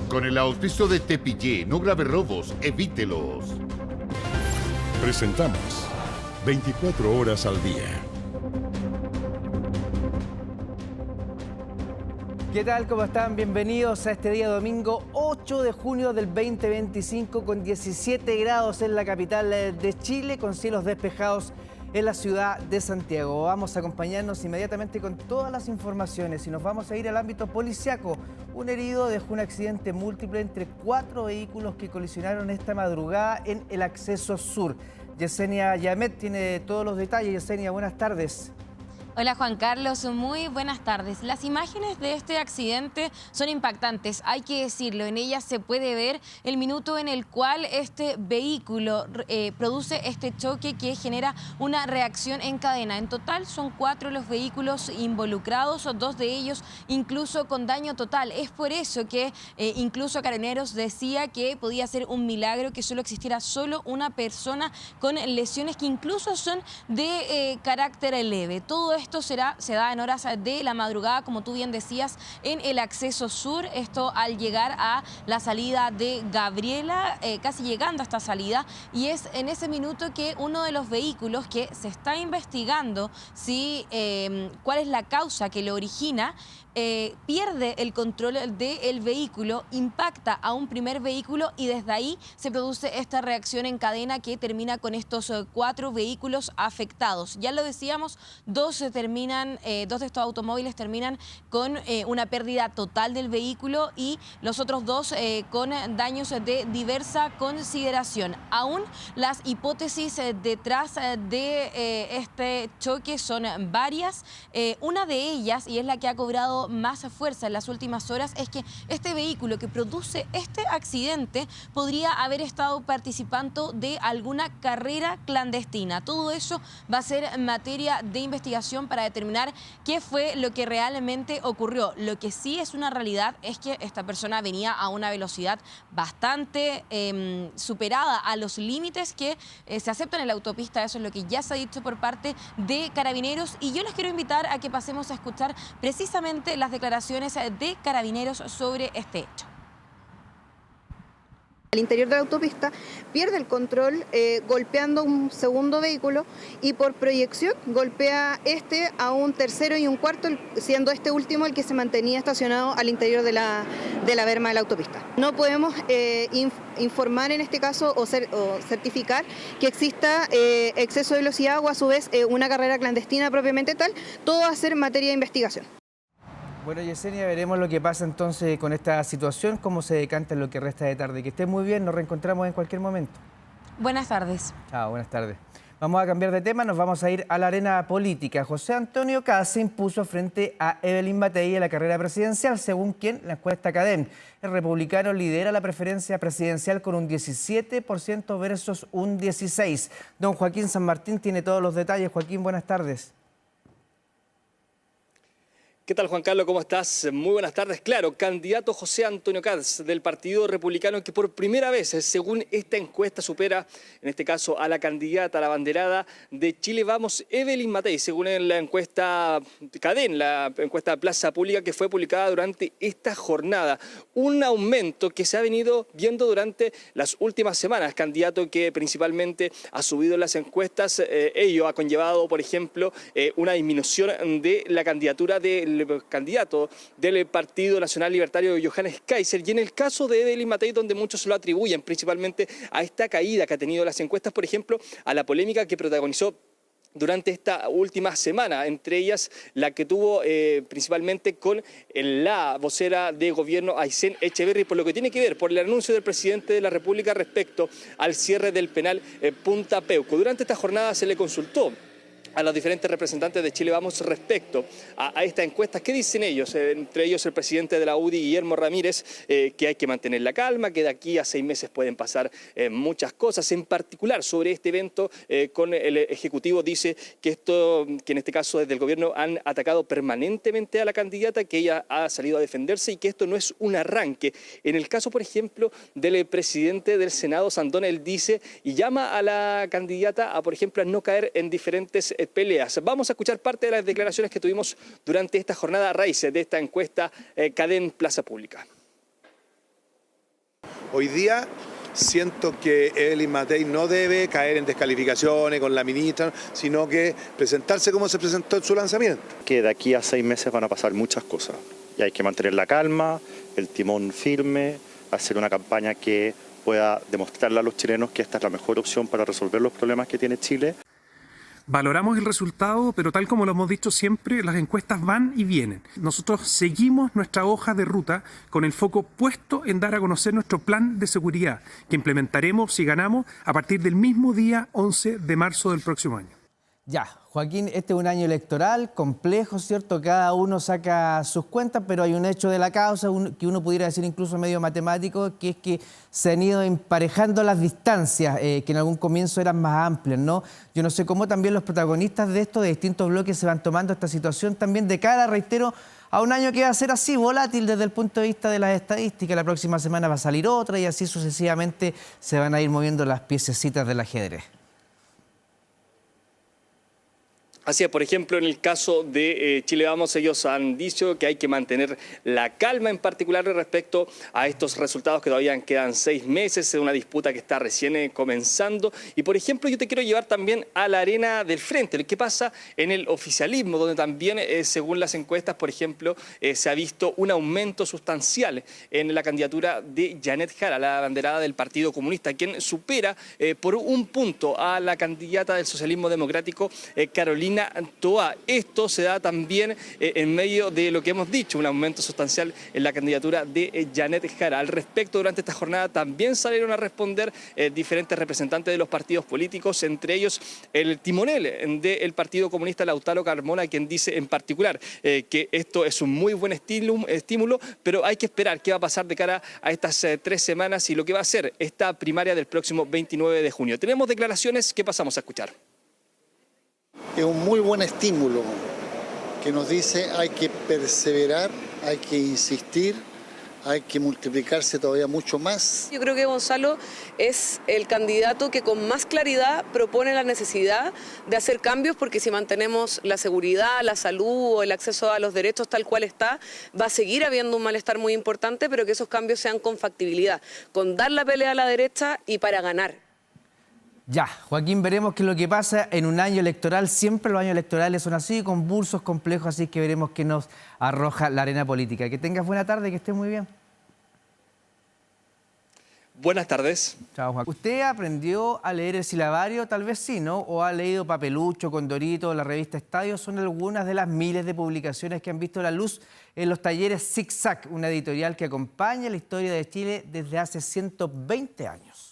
Con el auspicio de Tepillé, no grave robos, evítelos. Presentamos 24 horas al día. ¿Qué tal? ¿Cómo están? Bienvenidos a este día domingo 8 de junio del 2025 con 17 grados en la capital de Chile, con cielos despejados en la ciudad de Santiago. Vamos a acompañarnos inmediatamente con todas las informaciones y nos vamos a ir al ámbito policiaco. Un herido dejó un accidente múltiple entre 4 vehículos que colisionaron esta madrugada en el acceso sur. Yesenia Yamet tiene todos los detalles. Yesenia, buenas tardes. Hola Juan Carlos, muy buenas tardes. Las imágenes de este accidente son impactantes, hay que decirlo. En ellas se puede ver el minuto en el cual este vehículo produce este choque que genera una reacción en cadena. En total son 4 los vehículos involucrados, 2 de ellos incluso con daño total. Es por eso que incluso Carabineros decía que podía ser un milagro que solo existiera una persona con lesiones que incluso son de carácter leve. Todo esto se da en horas de la madrugada, como tú bien decías, en el acceso sur. Esto al llegar a la salida de Gabriela, casi llegando a esta salida. Y es en ese minuto que uno de los vehículos que se está investigando cuál es la causa que lo origina, pierde el control del vehículo, impacta a un primer vehículo y desde ahí se produce esta reacción en cadena que termina con estos 4 vehículos afectados. Ya lo decíamos, 2 de estos automóviles terminan con una pérdida total del vehículo y los otros 2 con daños de diversa consideración. Aún las hipótesis detrás de este choque son varias. Una de ellas, y es la que ha cobrado más fuerza en las últimas horas, es que este vehículo que produce este accidente podría haber estado participando de alguna carrera clandestina. Todo eso va a ser materia de investigación para determinar qué fue lo que realmente ocurrió. Lo que sí es una realidad es que esta persona venía a una velocidad bastante superada a los límites que se aceptan en la autopista. Eso es lo que ya se ha dicho por parte de Carabineros y yo les quiero invitar a que pasemos a escuchar precisamente las declaraciones de Carabineros sobre este hecho. Al interior de la autopista pierde el control golpeando un segundo vehículo y por proyección golpea a un tercero y un cuarto, siendo este último el que se mantenía estacionado al interior de la berma de la autopista. No podemos informar en este caso o certificar que exista exceso de velocidad o a su vez una carrera clandestina propiamente tal. Todo va a ser materia de investigación. Bueno, Yesenia, veremos lo que pasa entonces con esta situación, cómo se decanta en lo que resta de tarde. Que esté muy bien, nos reencontramos en cualquier momento. Buenas tardes. Chao, buenas tardes. Vamos a cambiar de tema, nos vamos a ir a la arena política. José Antonio Kast se impuso frente a Evelyn Matei en la carrera presidencial, según quien la encuesta Cadem. El republicano lidera la preferencia presidencial con un 17% versus un 16%. Don Joaquín San Martín tiene todos los detalles. Joaquín, buenas tardes. ¿Qué tal, Juan Carlos? ¿Cómo estás? Muy buenas tardes. Claro, candidato José Antonio Kast del Partido Republicano, que por primera vez, según esta encuesta, supera, en este caso, a la candidata, a la abanderada de Chile Vamos, Evelyn Matei, según la encuesta Cadem, la encuesta Plaza Pública que fue publicada durante esta jornada. Un aumento que se ha venido viendo durante las últimas semanas. Candidato que principalmente ha subido en las encuestas. Ello ha conllevado, por ejemplo, una disminución de la candidatura del candidato del Partido Nacional Libertario, Johannes Kaiser, y en el caso de Evelyn Matei, donde muchos lo atribuyen principalmente a esta caída que ha tenido las encuestas, por ejemplo, a la polémica que protagonizó durante esta última semana, entre ellas la que tuvo principalmente con la vocera de gobierno Aysén Echeverri, por lo que tiene que ver por el anuncio del presidente de la República respecto al cierre del penal Punta Peuco. Durante esta jornada se le consultó a los diferentes representantes de Chile Vamos respecto a esta encuesta. ¿Qué dicen ellos? Entre ellos el presidente de la UDI, Guillermo Ramírez, que hay que mantener la calma, que de aquí a 6 meses pueden pasar muchas cosas. En particular sobre este evento con el Ejecutivo dice que en este caso desde el gobierno han atacado permanentemente a la candidata, que ella ha salido a defenderse y que esto no es un arranque. En el caso, por ejemplo, del presidente del Senado, Sandón, él dice y llama a la candidata a, por ejemplo, a no caer en diferentes peleas. Vamos a escuchar parte de las declaraciones que tuvimos durante esta jornada a raíz de esta encuesta Cadem Plaza Pública. Hoy día siento que Evelyn Matei no debe caer en descalificaciones con la ministra, sino que presentarse como se presentó en su lanzamiento. Que de aquí a 6 meses van a pasar muchas cosas y hay que mantener la calma, el timón firme, hacer una campaña que pueda demostrarle a los chilenos que esta es la mejor opción para resolver los problemas que tiene Chile. Valoramos el resultado, pero tal como lo hemos dicho siempre, las encuestas van y vienen. Nosotros seguimos nuestra hoja de ruta con el foco puesto en dar a conocer nuestro plan de seguridad, que implementaremos si ganamos a partir del mismo día 11 de marzo del próximo año. Ya, Joaquín, este es un año electoral complejo, ¿cierto? Cada uno saca sus cuentas, pero hay un hecho de la causa, que uno pudiera decir incluso medio matemático, que es que se han ido emparejando las distancias, que en algún comienzo eran más amplias, ¿no? Yo no sé cómo también los protagonistas de esto, de distintos bloques, se van tomando esta situación también de cara, reitero, a un año que va a ser así, volátil desde el punto de vista de las estadísticas. La próxima semana va a salir otra y así sucesivamente se van a ir moviendo las piececitas del ajedrez. Así es, por ejemplo, en el caso de Chile Vamos, ellos han dicho que hay que mantener la calma, en particular respecto a estos resultados que todavía quedan 6 meses, es una disputa que está recién comenzando. Y, por ejemplo, yo te quiero llevar también a la arena del frente, lo que pasa en el oficialismo, donde también, según las encuestas, por ejemplo, se ha visto un aumento sustancial en la candidatura de Janet Jara, la abanderada del Partido Comunista, quien supera por un punto a la candidata del Socialismo Democrático, Carolina Toa. Esto se da también en medio de lo que hemos dicho, un aumento sustancial en la candidatura de Janet Jara. Al respecto, durante esta jornada también salieron a responder diferentes representantes de los partidos políticos, entre ellos el timonel del Partido Comunista, Lautaro Carmona, quien dice en particular que esto es un muy buen estímulo, pero hay que esperar qué va a pasar de cara a estas 3 semanas y lo que va a ser esta primaria del próximo 29 de junio. Tenemos declaraciones que pasamos a escuchar. Es un muy buen estímulo que nos dice hay que perseverar, hay que insistir, hay que multiplicarse todavía mucho más. Yo creo que Gonzalo es el candidato que con más claridad propone la necesidad de hacer cambios, porque si mantenemos la seguridad, la salud o el acceso a los derechos tal cual está, va a seguir habiendo un malestar muy importante, pero que esos cambios sean con factibilidad, con dar la pelea a la derecha y para ganar. Ya, Joaquín, veremos qué es lo que pasa en un año electoral. Siempre los años electorales son así, convulsos, complejos, así que veremos qué nos arroja la arena política. Que tengas buena tarde, que estés muy bien. Buenas tardes. Chao, Joaquín. ¿Usted aprendió a leer el silabario? Tal vez sí, ¿no? ¿O ha leído Papelucho, Condorito, la revista Estadio? Son algunas de las miles de publicaciones que han visto la luz en los talleres Zigzag, una editorial que acompaña la historia de Chile desde hace 120 años.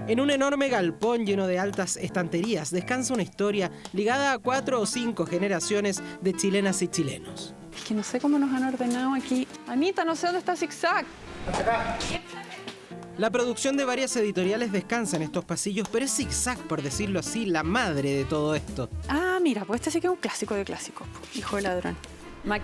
En un enorme galpón lleno de altas estanterías descansa una historia ligada a 4 o 5 generaciones de chilenas y chilenos. Es que no sé cómo nos han ordenado aquí. Anita, no sé dónde está Zigzag. La producción de varias editoriales descansa en estos pasillos, pero es Zigzag, por decirlo así, la madre de todo esto. Ah, mira, pues este sí que es un clásico de clásicos. Hijo de ladrón.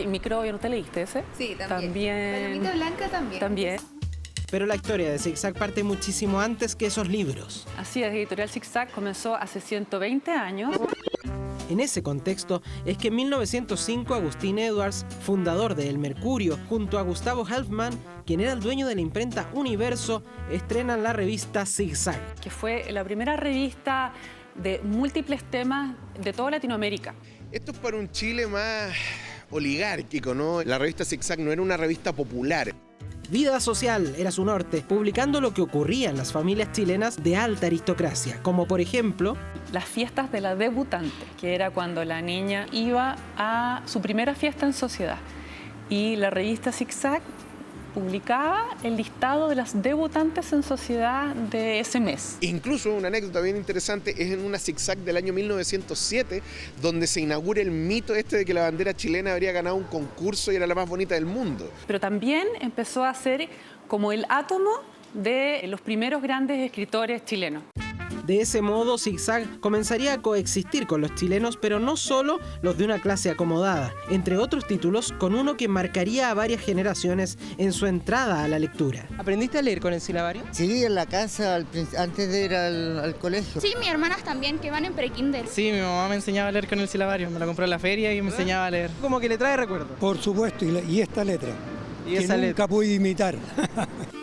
Microbio, ¿no te leíste ese? Sí, también. Palomita Blanca también. También. Pero la historia de Zigzag parte muchísimo antes que esos libros. Así es, Editorial Zigzag comenzó hace 120 años. En ese contexto es que en 1905 Agustín Edwards, fundador de El Mercurio, junto a Gustavo Helfman, quien era el dueño de la imprenta Universo, estrenan la revista Zigzag. Que fue la primera revista de múltiples temas de toda Latinoamérica. Esto es para un Chile más oligárquico, ¿no? La revista Zigzag no era una revista popular. Vida social era su norte, publicando lo que ocurría en las familias chilenas de alta aristocracia, como por ejemplo las fiestas de la debutante, que era cuando la niña iba a su primera fiesta en sociedad. Y la revista Zigzag publicaba el listado de las debutantes en sociedad de ese mes. Incluso una anécdota bien interesante es en una Zigzag del año 1907, donde se inaugura el mito este de que la bandera chilena habría ganado un concurso y era la más bonita del mundo. Pero también empezó a ser como el átomo de los primeros grandes escritores chilenos. De ese modo, Zigzag comenzaría a coexistir con los chilenos, pero no solo los de una clase acomodada, entre otros títulos, con uno que marcaría a varias generaciones en su entrada a la lectura. ¿Aprendiste a leer con el silabario? Sí, en la casa, antes de ir al colegio. Sí, mis hermanas también, que van en prekinder. Sí, mi mamá me enseñaba a leer con el silabario, me lo compró en la feria y me enseñaba a leer. Como que le trae recuerdo. Por supuesto, y esta letra. que nunca pude imitar.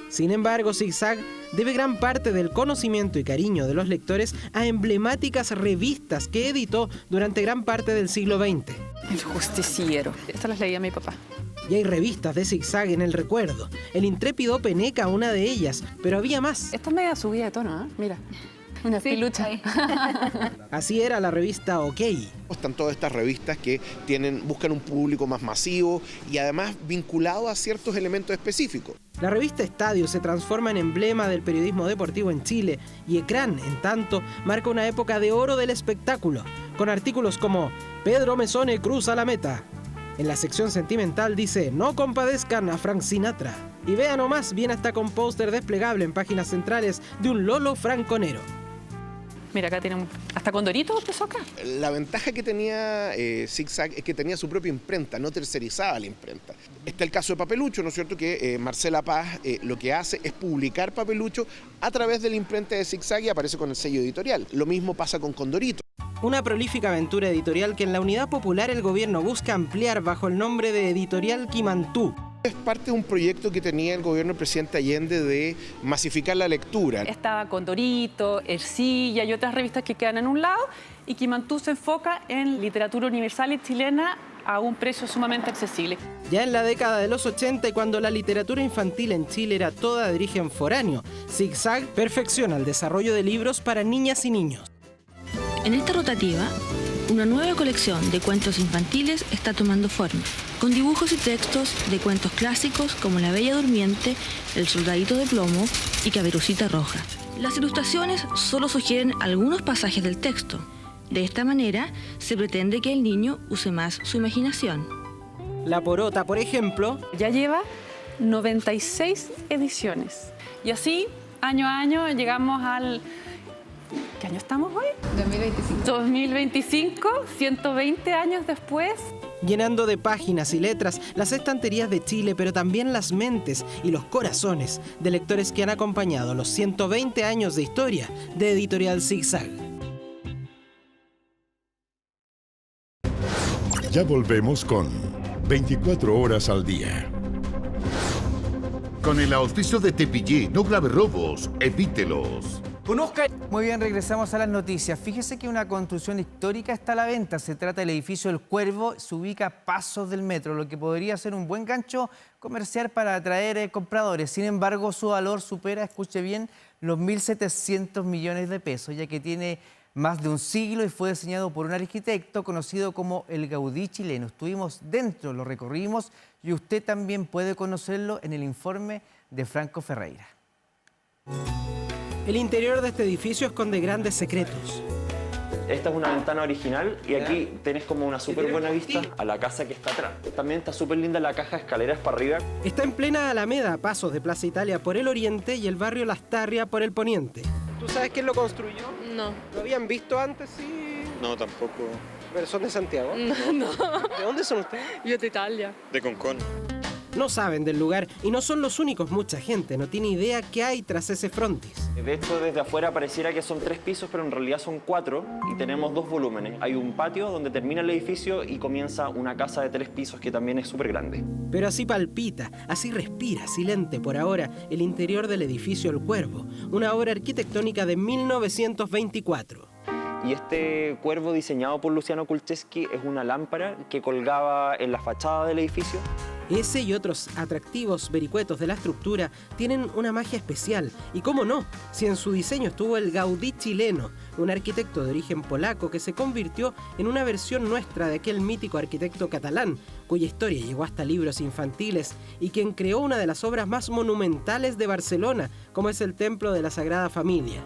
Sin embargo, Zigzag debe gran parte del conocimiento y cariño de los lectores a emblemáticas revistas que editó durante gran parte del siglo XX. El Justiciero. Estas las leía mi papá. Y hay revistas de Zigzag en el recuerdo. El intrépido Peneca, una de ellas, pero había más. Esta es media subida de tono, ¿eh? Mira. Una pilucha. Así era la revista OK. Están todas estas revistas que buscan un público más masivo y además vinculado a ciertos elementos específicos. La revista Estadio se transforma en emblema del periodismo deportivo en Chile y Ecrán, en tanto, marca una época de oro del espectáculo, con artículos como Pedro Mesone cruza la meta. En la sección sentimental dice, no compadezcan a Frank Sinatra. Y vea nomás, viene hasta con póster desplegable en páginas centrales de un Lolo franconero. Mira, acá tenemos hasta Condorito empezó acá. La ventaja que tenía Zigzag es que tenía su propia imprenta, no tercerizaba la imprenta. Está el caso de Papelucho, ¿no es cierto? Que Marcela Paz lo que hace es publicar Papelucho a través de la imprenta de Zigzag y aparece con el sello editorial. Lo mismo pasa con Condorito. Una prolífica aventura editorial que en la Unidad Popular el gobierno busca ampliar bajo el nombre de Editorial Quimantú. Es parte de un proyecto que tenía el gobierno del presidente Allende de masificar la lectura. Estaba Condorito, Ercilla y otras revistas que quedan en un lado, y Quimantú se enfoca en literatura universal y chilena a un precio sumamente accesible. Ya en la década de los 80 y cuando la literatura infantil en Chile era toda de origen foráneo, Zigzag perfecciona el desarrollo de libros para niñas y niños. En esta rotativa, una nueva colección de cuentos infantiles está tomando forma, con dibujos y textos de cuentos clásicos como La Bella Durmiente, El Soldadito de Plomo y Caperucita Roja. Las ilustraciones solo sugieren algunos pasajes del texto. De esta manera, se pretende que el niño use más su imaginación. La Porota, por ejemplo, ya lleva 96 ediciones. Y así, año a año, llegamos al... ¿Qué año estamos hoy? 2025. 2025, 120 años después. Llenando de páginas y letras las estanterías de Chile, pero también las mentes y los corazones de lectores que han acompañado los 120 años de historia de Editorial Zigzag. Ya volvemos con 24 horas al día. Con el auspicio de Tepillé, no grave robos, evítelos. Muy bien, regresamos a las noticias. Fíjese que una construcción histórica está a la venta. Se trata del edificio El Cuervo, se ubica a pasos del metro, lo que podría ser un buen gancho comercial para atraer compradores. Sin embargo, su valor supera, escuche bien, los 1.700 millones de pesos, ya que tiene más de un siglo y fue diseñado por un arquitecto conocido como el Gaudí chileno. Estuvimos dentro, lo recorrimos y usted también puede conocerlo en el informe de Franco Ferreira. El interior de este edificio esconde grandes secretos. Esta es una ventana original y aquí tenés como una súper buena vista a la casa que está atrás. También está súper linda la caja de escaleras para arriba. Está en plena Alameda, a pasos de Plaza Italia por el oriente y el barrio Lastarria por el poniente. ¿Tú sabes quién lo construyó? No. ¿Lo habían visto antes? Sí. No, tampoco. ¿Pero son de Santiago? No. ¿De dónde son ustedes? Yo de Italia. De Concón. No saben del lugar y no son los únicos. Mucha gente no tiene idea qué hay tras ese frontis. De hecho, desde afuera pareciera que son 3 pisos, pero en realidad son 4 y tenemos 2 volúmenes. Hay un patio donde termina el edificio y comienza una casa de 3 pisos que también es súper grande. Pero así palpita, así respira, silente por ahora, el interior del edificio El Cuervo, una obra arquitectónica de 1924. Y este cuervo diseñado por Luciano Kulczewski es una lámpara que colgaba en la fachada del edificio. Ese y otros atractivos vericuetos de la estructura tienen una magia especial. Y cómo no, si en su diseño estuvo el Gaudí chileno, un arquitecto de origen polaco que se convirtió en una versión nuestra de aquel mítico arquitecto catalán, cuya historia llegó hasta libros infantiles y quien creó una de las obras más monumentales de Barcelona, como es el Templo de la Sagrada Familia.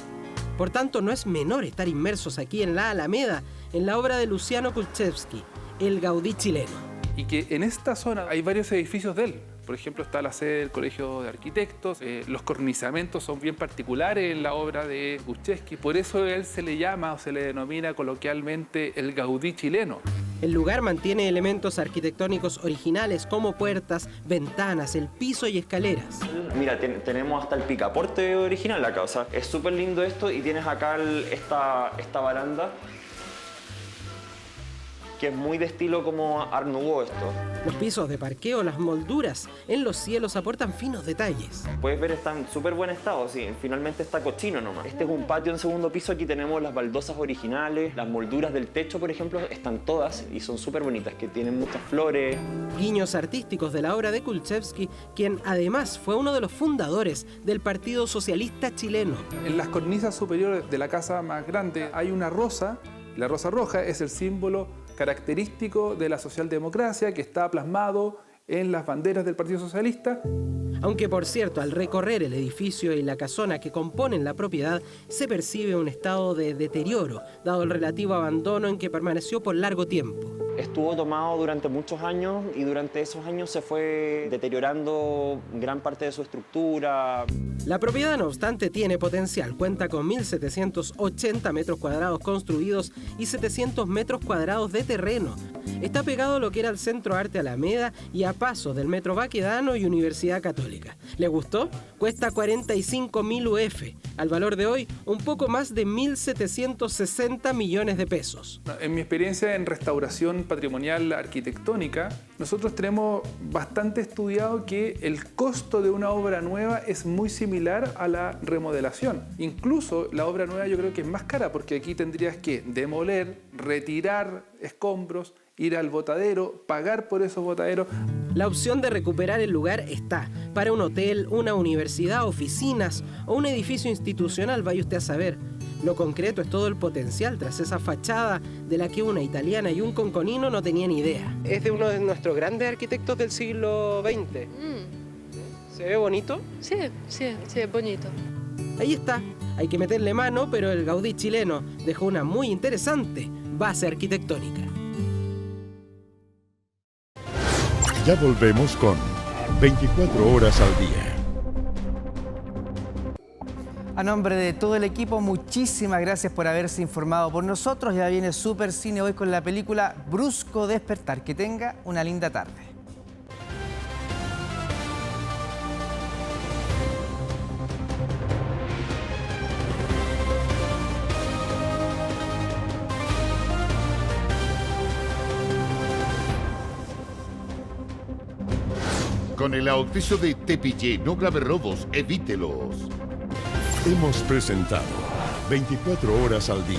Por tanto, no es menor estar inmersos aquí en la Alameda, en la obra de Luciano Kulczewski, el Gaudí chileno. Y que en esta zona hay varios edificios de él. Por ejemplo, está la sede del Colegio de Arquitectos, los cornisamentos son bien particulares en la obra de Kulczewski, por eso a él se le llama o se le denomina coloquialmente el Gaudí chileno. El lugar mantiene elementos arquitectónicos originales como puertas, ventanas, el piso y escaleras. Mira, tenemos hasta el picaporte original acá, o sea, es súper lindo esto y tienes acá esta baranda que es muy de estilo como Art Nouveau esto. Los pisos de parqueo, las molduras en los cielos aportan finos detalles. Puedes ver, está en súper buen estado, sí, finalmente está cochino nomás. Este es un patio en segundo piso, aquí tenemos las baldosas originales, las molduras del techo, por ejemplo, están todas y son súper bonitas, que tienen muchas flores. Guiños artísticos de la obra de Kulczewski, quien además fue uno de los fundadores del Partido Socialista Chileno. En las cornisas superiores de la casa más grande hay una rosa. La rosa roja es el símbolo característico de la socialdemocracia que está plasmado en las banderas del Partido Socialista. Aunque, por cierto, al recorrer el edificio y la casona que componen la propiedad, se percibe un estado de deterioro, dado el relativo abandono en que permaneció por largo tiempo. Estuvo tomado durante muchos años y durante esos años se fue deteriorando gran parte de su estructura. La propiedad, no obstante, tiene potencial. Cuenta con 1.780 metros cuadrados construidos y 700 metros cuadrados de terreno. Está pegado a lo que era el Centro Arte Alameda y a pasos del Metro Baquedano y Universidad Católica. ¿Le gustó? Cuesta 45.000 UF. Al valor de hoy, un poco más de 1.760 millones de pesos. En mi experiencia en restauración patrimonial arquitectónica, nosotros tenemos bastante estudiado que el costo de una obra nueva es muy similar a la remodelación. Incluso la obra nueva yo creo que es más cara porque aquí tendrías que demoler, retirar escombros, ir al botadero, pagar por esos botaderos. La opción de recuperar el lugar está para un hotel, una universidad, oficinas o un edificio institucional, vaya usted a saber. Lo concreto es todo el potencial tras esa fachada de la que una italiana y un conconino no tenían idea. Es de uno de nuestros grandes arquitectos del siglo XX. ¿Se ve bonito? Sí, es bonito. Ahí está, hay que meterle mano, pero el Gaudí chileno dejó una muy interesante base arquitectónica. Ya volvemos con 24 horas al día. A nombre de todo el equipo, muchísimas gracias por haberse informado por nosotros. Ya viene Super Cine hoy con la película Brusco Despertar. Que tenga una linda tarde. Con el auspicio de Tepillé, no grave robos, evítelos. Hemos presentado 24 horas al día.